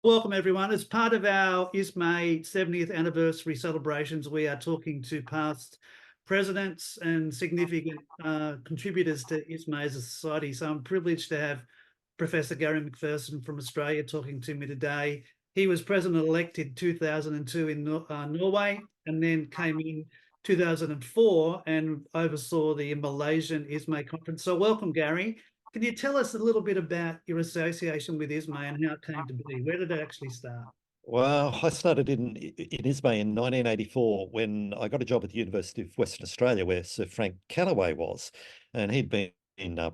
Welcome, everyone. As part of our ISME 70th anniversary celebrations, we are talking to past presidents and significant contributors to ISME as a society. So I'm privileged to have Professor Gary McPherson from Australia talking to me today. He was president-elect in 2002 in Norway, and then came in 2004 and oversaw the Malaysian ISME conference. So welcome, Gary. Can you tell us a little bit about your association with ISME and how it came to be? Where did it actually start? Well, I started in ISME in 1984 when I got a job at the University of Western Australia, where Sir Frank Callaway was, and he'd been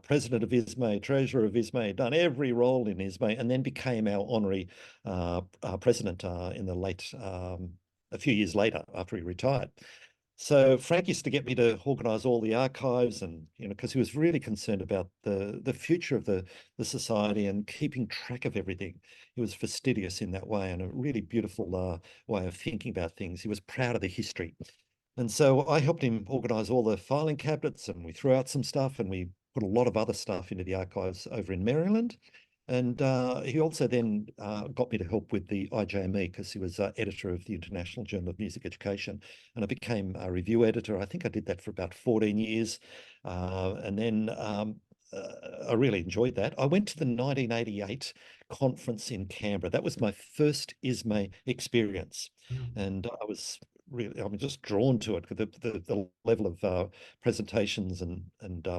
president of ISME, treasurer of ISME, done every role in ISME, and then became our honorary president in the late a few years later after he retired. So Frank used to get me to organise all the archives, and because he was really concerned about the future of the society and keeping track of everything. He was fastidious in that way, and a really beautiful way of thinking about things. He was proud of the history. And so I helped him organise all the filing cabinets, and we threw out some stuff, and we put a lot of other stuff into the archives over in Maryland. And he also then got me to help with the IJME because he was editor of the International Journal of Music Education. And I became a review editor. I think I did that for about 14 years. And then I really enjoyed that. I went to the 1988 conference in Canberra. That was my first ISME experience. And I was I'm just drawn to it. The level of presentations and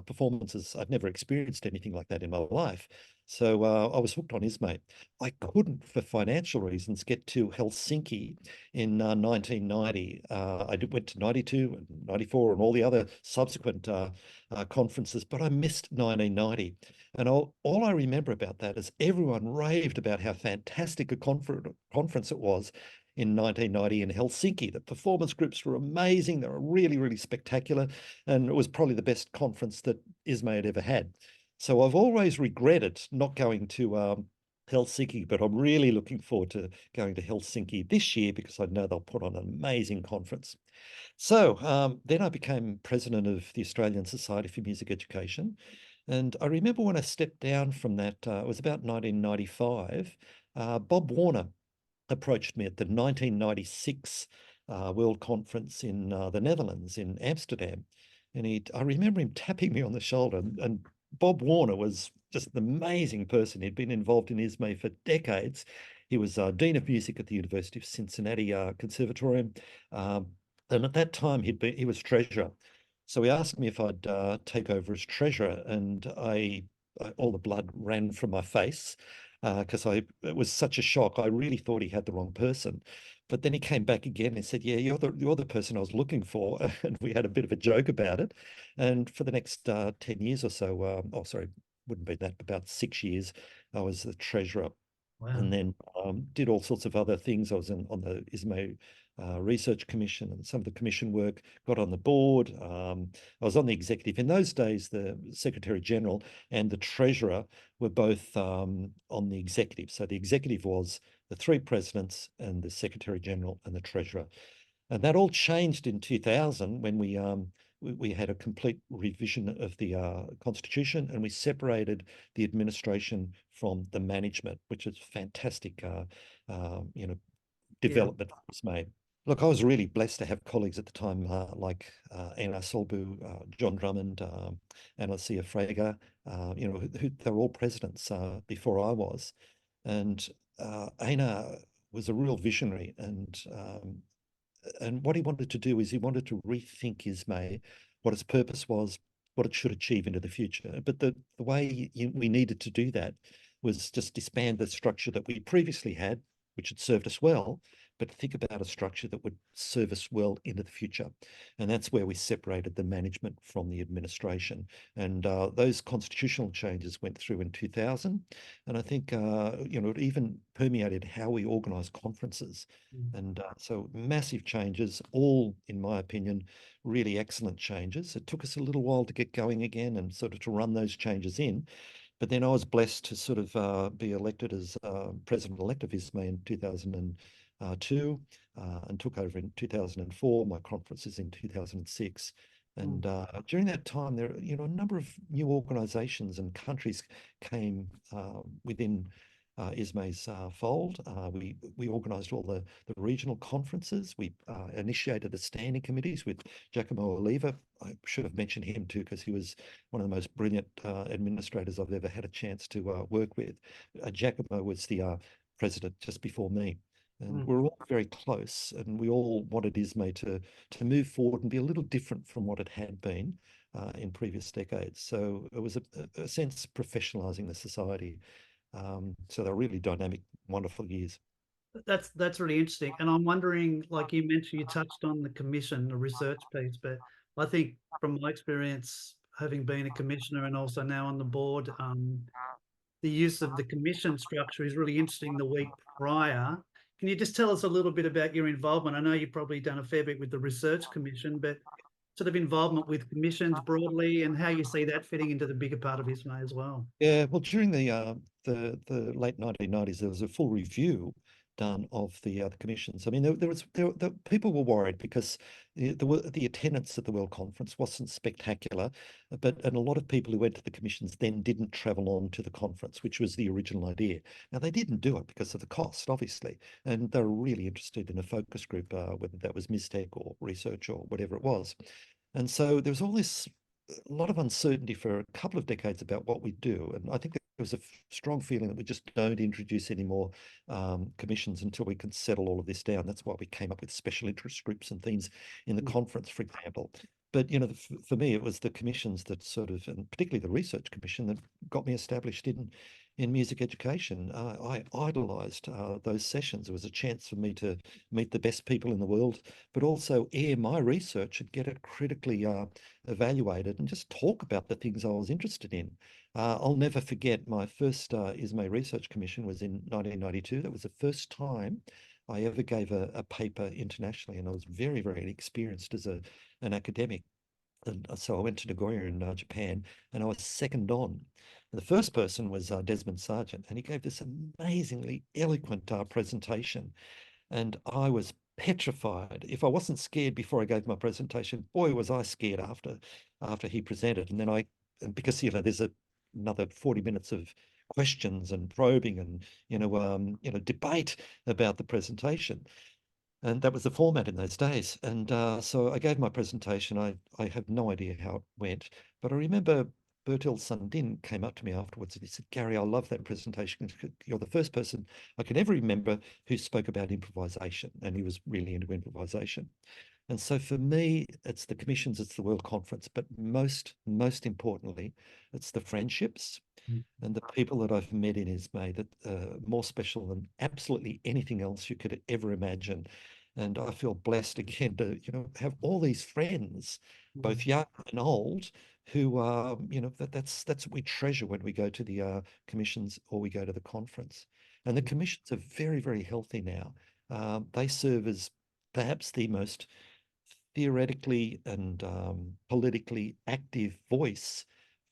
performances. I'd never experienced anything like that in my life. So I was hooked on ISME. I couldn't, for financial reasons, get to Helsinki in 1990. Went to 92 and 94 and all the other subsequent conferences, but I missed 1990. And all I remember about that is everyone raved about how fantastic a conference it was in 1990 in Helsinki. The performance groups were amazing. They were really, really spectacular. And it was probably the best conference that ISME had ever had. So I've always regretted not going to Helsinki, but I'm really looking forward to going to Helsinki this year because I know they'll put on an amazing conference. So then I became president of the Australian Society for Music Education. And I remember when I stepped down from that, it was about 1995, Bob Warner approached me at the 1996 World Conference in the Netherlands, in Amsterdam. And I remember him tapping me on the shoulder. And Bob Warner was just an amazing person. He'd been involved in ISME for decades. He was Dean of Music at the University of Cincinnati Conservatorium. And at that time, he was treasurer. So he asked me if I'd take over as treasurer, and all the blood ran from my face because it was such a shock. I really thought he had the wrong person. But then he came back again and said, "Yeah, you're the person I was looking for." And we had a bit of a joke about it. And for the next 10 years or so, oh, sorry, wouldn't be that, about 6 years, I was the treasurer. Wow. And then did all sorts of other things. I was on the ISME Research Commission and some of the commission work, got on the board. I was on the executive. In those days, the Secretary General and the Treasurer were both on the executive. So the executive was the three presidents and the Secretary General and the Treasurer. And that all changed in 2000 when we had a complete revision of the Constitution, and we separated the administration from the management, which is fantastic, development was made. Look, I was really blessed to have colleagues at the time like Anna Solbu, John Drummond, Anna-Lucia Frager, they're all presidents before I was. And Anna was a real visionary, and what he wanted to do is he wanted to rethink ISME, what its purpose was, what it should achieve into the future. But the way we needed to do that was just disband the structure that we previously had, which had served us well, but think about a structure that would serve us well into the future. And that's where we separated the management from the administration. And those constitutional changes went through in 2000. And I think, it even permeated how we organise conferences. And so massive changes, all, in my opinion, really excellent changes. It took us a little while to get going again and sort of to run those changes in. But then I was blessed to sort of be elected as president-elect of ISME in 2002 and took over in 2004. My conference is in 2006. And during that time, there, a number of new organisations and countries came within ISME's fold. We organised all the regional conferences. We initiated the standing committees with Giacomo Oliva. I should have mentioned him too, because he was one of the most brilliant administrators I've ever had a chance to work with. Giacomo was the president just before me. And we're all very close, and we all wanted ISME to move forward and be a little different from what it had been in previous decades. So it was a sense professionalising the society. So they're really dynamic, wonderful years. That's really interesting. And I'm wondering, like you mentioned, you touched on the commission, the research piece, but I think from my experience, having been a commissioner and also now on the board, the use of the commission structure is really interesting the week prior. Can you just tell us a little bit about your involvement? I know you've probably done a fair bit with the research commission, but sort of involvement with commissions broadly and how you see that fitting into the bigger part of ISME as well. Yeah, well, during the late 1990s, there was a full review done of the commissions. I mean, people were worried because the attendance at the World Conference wasn't spectacular, and a lot of people who went to the commissions then didn't travel on to the conference, which was the original idea. Now, they didn't do it because of the cost, obviously, and they were really interested in a focus group, whether that was MISTEC or research or whatever it was. And so there was all this a lot of uncertainty for a couple of decades about what we do. And I think there was a strong feeling that we just don't introduce any more commissions until we can settle all of this down. That's why we came up with special interest groups and things in the conference, for example. But, you know, for me, it was the commissions that sort of, and particularly the research commission, that got me established in music education. I idolised those sessions. It was a chance for me to meet the best people in the world, but also air my research and get it critically evaluated and just talk about the things I was interested in. I'll never forget my first ISME Research Commission was in 1992. That was the first time I ever gave a paper internationally, and I was very, very experienced as an academic. And so I went to Nagoya in Japan, and I was second on. And the first person was Desmond Sargent, and he gave this amazingly eloquent presentation. And I was petrified. If I wasn't scared before I gave my presentation, boy, was I scared after he presented. And then because there's another 40 minutes of questions and probing and debate about the presentation. And that was the format in those days. And so I gave my presentation. I have no idea how it went, but I remember Bertil Sundin came up to me afterwards and he said, "Gary, I love that presentation. You're the first person I can ever remember who spoke about improvisation." And he was really into improvisation. And so for me, it's the commissions, it's the World Conference, but most importantly, it's the friendships and the people that I've met in ISME that are more special than absolutely anything else you could ever imagine. And I feel blessed again to, have all these friends, both young and old, who that's what we treasure when we go to the commissions or we go to the conference. And the commissions are very, very healthy now. They serve as perhaps the most theoretically and politically active voice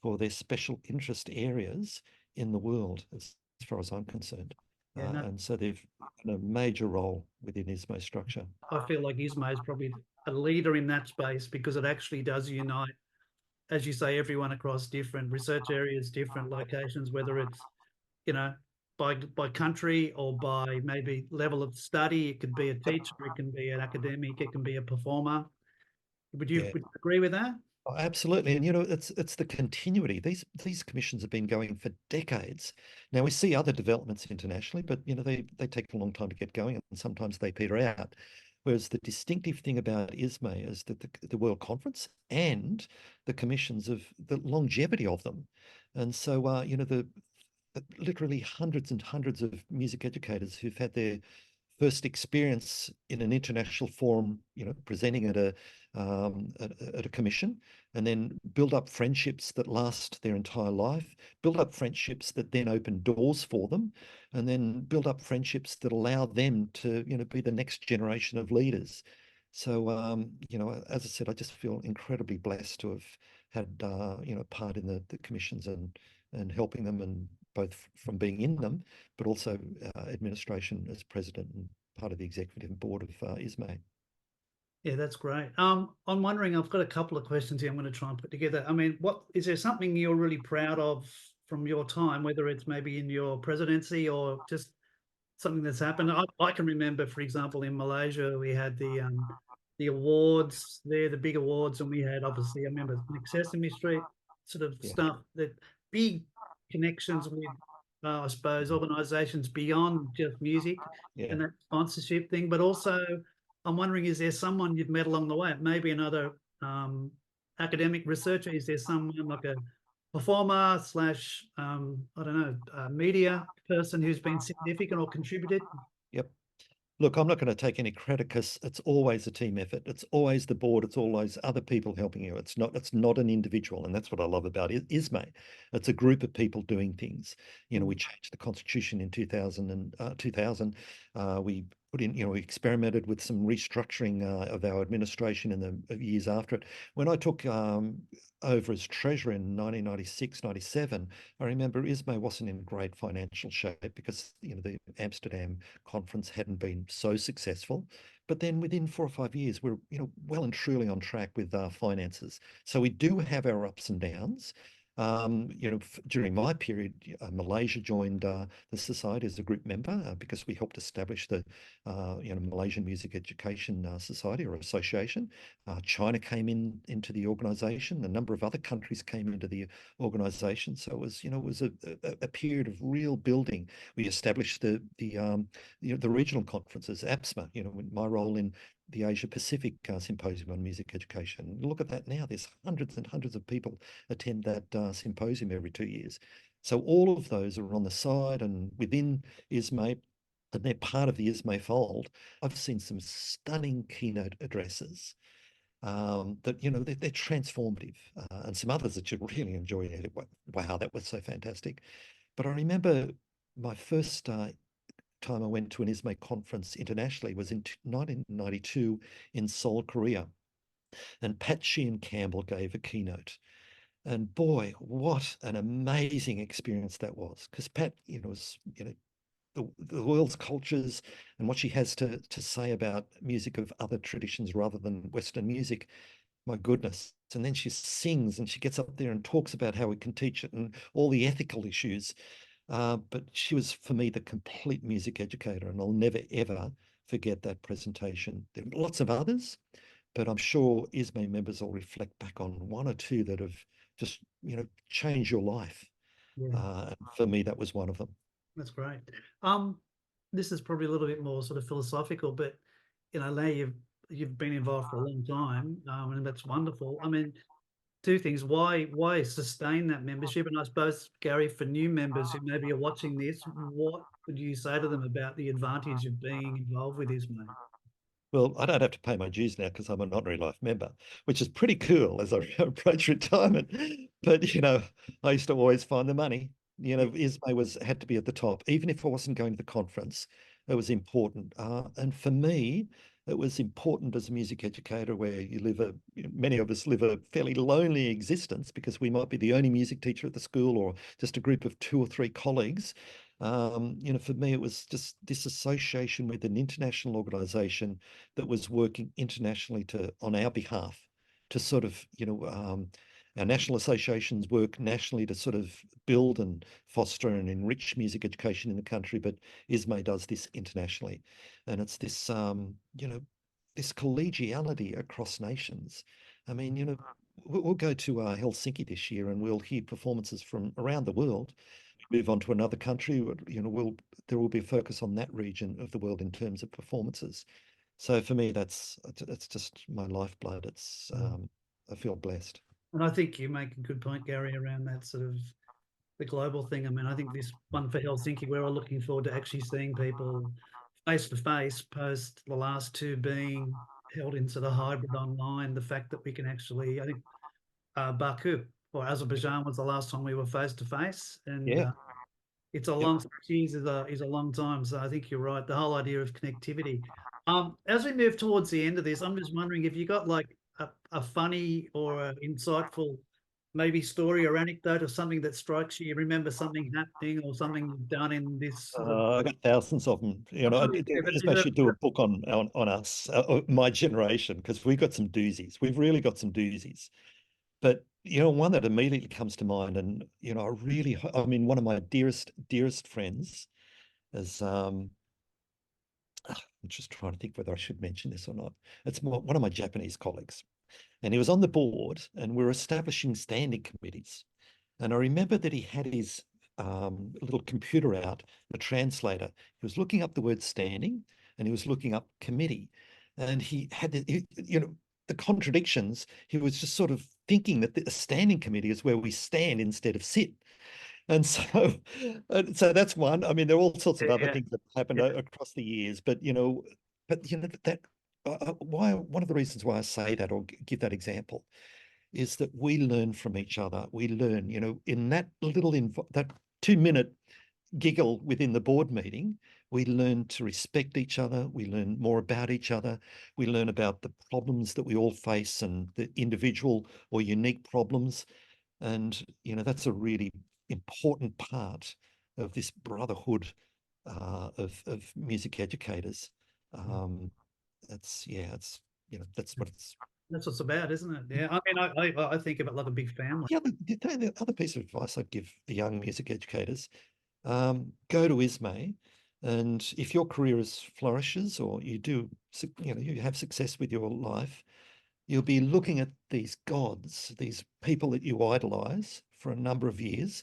for their special interest areas in the world, as far as I'm concerned. Yeah, no, And so they've got a major role within ISMO structure. I feel like ISME is probably a leader in that space because it actually does unite, as you say, everyone across different research areas, different locations, whether it's, by country or by maybe level of study. It could be a teacher, it can be an academic, it can be a performer. Would you agree with that? Oh, absolutely. And it's the continuity. These commissions have been going for decades. Now we see other developments internationally, but they take a long time to get going and sometimes they peter out. Whereas the distinctive thing about ISME is that the World Conference and the commissions of the longevity of them. And so the literally hundreds and hundreds of music educators who've had their first experience in an international forum, presenting at a commission, and then build up friendships that last their entire life, build up friendships that then open doors for them, and then build up friendships that allow them to, be the next generation of leaders. So, as I said, I just feel incredibly blessed to have had, part in the commissions and helping them, and both from being in them, but also administration as president and part of the executive board of ISME. Yeah, that's great. I'm wondering, I've got a couple of questions here I'm going to try and put together. I mean, is there something you're really proud of from your time, whether it's maybe in your presidency or just something that's happened. I can remember, for example, in Malaysia, we had the awards there, the big awards, and we had obviously, I remember Sesame Street sort of Yeah, stuff, that big connections with, I suppose, organisations beyond just music yeah. and that sponsorship thing. But also, I'm wondering, is there someone you've met along the way? Maybe another academic researcher? Is there someone like a performer slash, I don't know, media person who's been significant or contributed? Yep. Look, I'm not going to take any credit because it's always a team effort. It's always the board. It's always other people helping you. It's not an individual. And that's what I love about ISME. It's a group of people doing things. You know, we changed the constitution in 2000. We put in, we experimented with some restructuring of our administration in the years after it. When I took over as treasurer in 1996, 97, I remember ISME wasn't in great financial shape because, the Amsterdam conference hadn't been so successful. But then within 4 or 5 years, we're, well and truly on track with our finances. So we do have our ups and downs. During my period, Malaysia joined the society as a group member because we helped establish the, Malaysian Music Education Society or Association. China came into the organisation. A number of other countries came into the organisation. So it was a period of real building. We established the regional conferences, APSMA. My role in the Asia Pacific Symposium on Music Education. Look at that now. There's hundreds and hundreds of people attend that symposium every 2 years. So all of those are on the side and within ISME, and they're part of the ISME fold. I've seen some stunning keynote addresses that, they're transformative, and some others that you really enjoy. Wow, that was so fantastic. But I remember my first time I went to an ISME conference internationally was in 1992 in Seoul, Korea. And Pat Sheehan Campbell gave a keynote. And boy, what an amazing experience that was. Because Pat, was, the world's cultures and what she has to say about music of other traditions rather than Western music. My goodness. And then she sings and she gets up there and talks about how we can teach it and all the ethical issues. But she was, for me, the complete music educator, and I'll never, ever forget that presentation. There are lots of others, but I'm sure ISME members will reflect back on one or two that have just, changed your life. Yeah, For me, that was one of them. that's great. This is probably a little bit more sort of philosophical, but now you've been involved for a long time, and that's wonderful. I mean, two things. Why sustain that membership? And I suppose, Gary, for new members who maybe are watching this, what would you say to them about the advantage of being involved with ISME? Well, I don't have to pay my dues now because I'm an honorary life member, which is pretty cool as I approach retirement. But I used to always find the money. ISME had to be at the top, even if I wasn't going to the conference. It was important, and for me, it was important as a music educator, where many of us live a fairly lonely existence because we might be the only music teacher at the school or just a group of 2 or 3 colleagues. For me, it was just this association with an international organization that was working internationally on our behalf to sort of, our national associations work nationally to sort of build and foster and enrich music education in the country, but ISME does this internationally. And it's this, this collegiality across nations. I mean, we'll go to Helsinki this year and we'll hear performances from around the world. Move on to another country, there will be a focus on that region of the world in terms of performances. So for me, that's just my lifeblood. I feel blessed. And I think you make a good point, Gary, around that sort of the global thing. I mean, I think this one for Helsinki, we're all looking forward to actually seeing people face to face, post the last two being held in sort of hybrid online. The fact that we can actually, I think Baku or Azerbaijan was the last time we were face to face, and Yeah. it's a Yep. long 6 years is a long time. So I think you're right. The whole idea of connectivity. As we move towards the end of this, I'm just wondering if you got like a funny or an insightful maybe story or anecdote or something that strikes you. You remember something happening or something you've done in this sort of. I got thousands of them. I'm sure you do, but is I it, should do a book on us, my generation, because we've got some doozies. We've really got some doozies. But one that immediately comes to mind, and I mean, one of my dearest friends is I'm just trying to think whether I should mention this or not. It's one of my Japanese colleagues, and he was on the board, and we were establishing standing committees. And I remember that he had his little computer out, a translator. He was looking up the word standing, and he was looking up committee, and he had the contradictions. He was just sort of thinking that the standing committee is where we stand instead of sit. And so that's one. I mean, there are all sorts of other things that happened across the years, but that why one of the reasons why I say that or give that example is that we learn from each other. We learn, in that that 2-minute giggle within the board meeting, we learn to respect each other. We learn more about each other. We learn about the problems that we all face and the individual or unique problems. And, that's a really important part of this brotherhood of music educators. That's what it's. That's what it's about, isn't it? Yeah. I mean, I think of it like a big family. Yeah, the other piece of advice I'd give the young music educators, go to ISME, and if your career flourishes or you have success with your life, you'll be looking at these gods, these people that you idolize for a number of years.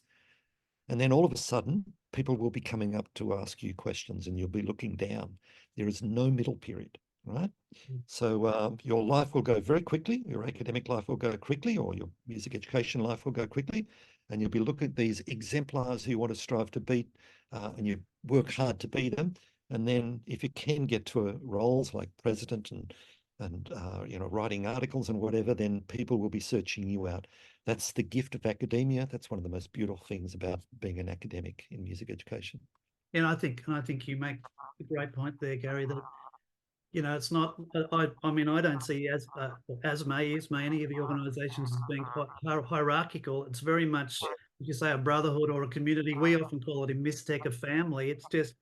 And then all of a sudden, people will be coming up to ask you questions and you'll be looking down. There is no middle period, right? So your life will go very quickly. Your academic life will go quickly, or your music education life will go quickly. And you'll be looking at these exemplars who you want to strive to beat, and you work hard to be them. And then if you can get to roles like president and writing articles and whatever, then people will be searching you out. That's the gift of academia. That's one of the most beautiful things about being an academic in music education. And I think you make a great point there, Gary, that it's not. I mean, I don't see ISME, any of the organisations as being quite hierarchical. It's very much, if you say, a brotherhood or a community. We often call it in Mistech a family. It's just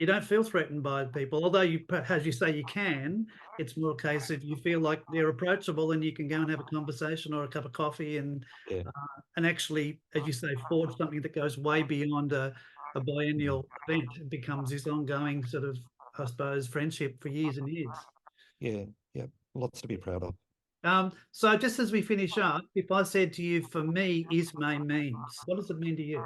you don't feel threatened by people, although you, as you say, you can. It's more a case of you feel like they're approachable and you can go and have a conversation or a cup of coffee and actually, as you say, forge something that goes way beyond a biennial event. It becomes this ongoing sort of, I suppose, friendship for years and years. Yeah, lots to be proud of. So just as we finish up, if I said to you, for me, ISME means, what does it mean to you?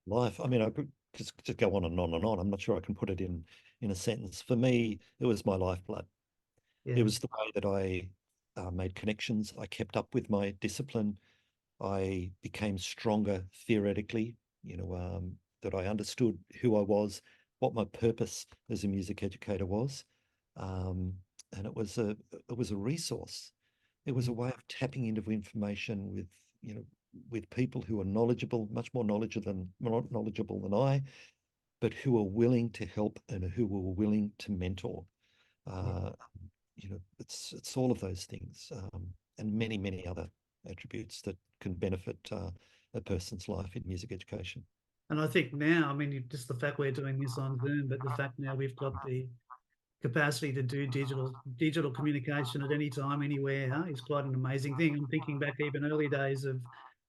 Life. I mean, I could just go on and on and on. I'm not sure I can put it in a sentence. For me, it was my lifeblood. It was the way that I made connections. I kept up with my discipline. I became stronger theoretically, that I understood who I was, what my purpose as a music educator was. And it was a resource. It was a way of tapping into information with people who are knowledgeable, much more knowledgeable than I, but who are willing to help and who are willing to mentor. It's all of those things, and many, many other attributes that can benefit a person's life in music education. And I think now, I mean, just the fact we're doing this on Zoom, but the fact now we've got the capacity to do digital communication at any time, anywhere, is quite an amazing thing. I'm thinking back even early days of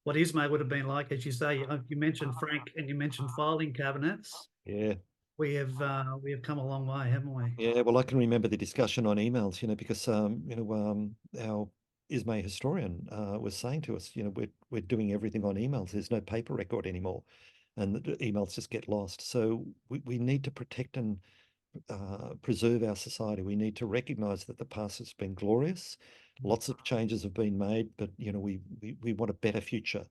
what ISME would have been like, as you say. You mentioned Frank and you mentioned filing cabinets. Yeah. We have come a long way, haven't we? Yeah, well, I can remember the discussion on emails, because our ISME historian was saying to us, we're doing everything on emails. There's no paper record anymore, and the emails just get lost. So we need to protect and preserve our society. We need to recognise that the past has been glorious. Lots of changes have been made, but we want a better future,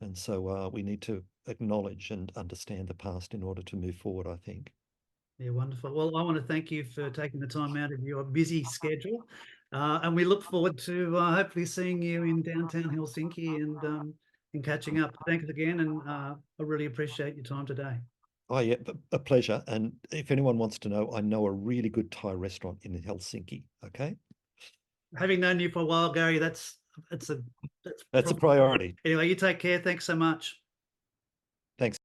and so we need to acknowledge and understand the past in order to move forward, I think. Yeah, wonderful. Well, I want to thank you for taking the time out of your busy schedule, and we look forward to hopefully seeing you in downtown Helsinki and catching up. Thanks again, and I really appreciate your time today. Oh yeah, a pleasure. And if anyone wants to know, I know a really good Thai restaurant in Helsinki. Okay, Having known you for a while, Gary, that's a priority. Anyway, you take care. Thanks so much. Thanks.